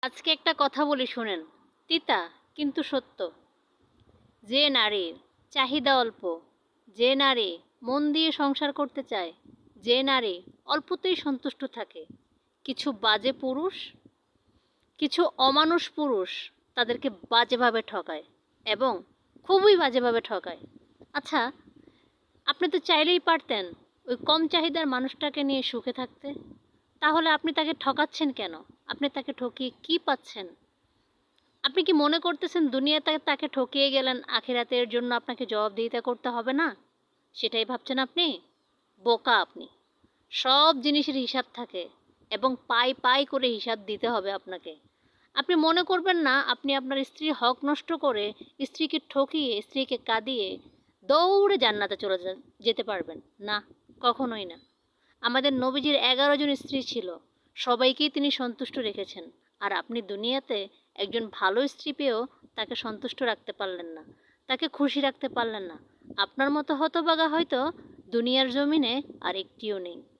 আজকে একটা কথা বলি শোনেন, তিতা কিন্তু সত্য। যে নারীর চাহিদা অল্প, যে নারী মন দিয়ে সংসার করতে চায়, যে নারী অল্পতেই সন্তুষ্ট থাকে, কিছু বাজে পুরুষ, কিছু অমানুষ পুরুষ তাদেরকে বাজেভাবে ঠকায় এবং খুবই বাজেভাবে ঠকায়। আচ্ছা, আপনি তো চাইলেই পারতেন ওই কম চাহিদার মানুষটাকে নিয়ে সুখে থাকতে। তাহলে আপনি তাকে ঠকাচ্ছেন কেন? আপনি তাকে ঠকিয়ে কি পাচ্ছেন? আপনি কি মনে করতেছেন দুনিয়াতে তাকে ঠকিয়ে গেলেন, আখিরাতের জন্য আপনাকে জবাবদিহিতা করতে হবে না? সেটাই ভাবছেন আপনি? বোকা আপনি। সব জিনিসের হিসাব থাকে এবং পাই পাই করে হিসাব দিতে হবে আপনাকে। আপনি মনে করবেন না আপনি আপনার স্ত্রীর হক নষ্ট করে, স্ত্রীকে ঠকিয়ে, স্ত্রীকে কাঁদিয়ে দৌড়ে জান্নাতে চলে যেতে পারবেন। না, কখনোই না। আমাদের নবীজির 11 জন স্ত্রী ছিল, সবাইকেই তিনি সন্তুষ্ট রেখেছেন। আর আপনি দুনিয়াতে একজন ভালো স্ত্রী পেয়েও তাকে সন্তুষ্ট রাখতে পারলেন না, তাকে খুশি রাখতে পারলেন না। আপনার মতো হতভাগা হয়তো দুনিয়ার জমিনে আর একটিও নেই।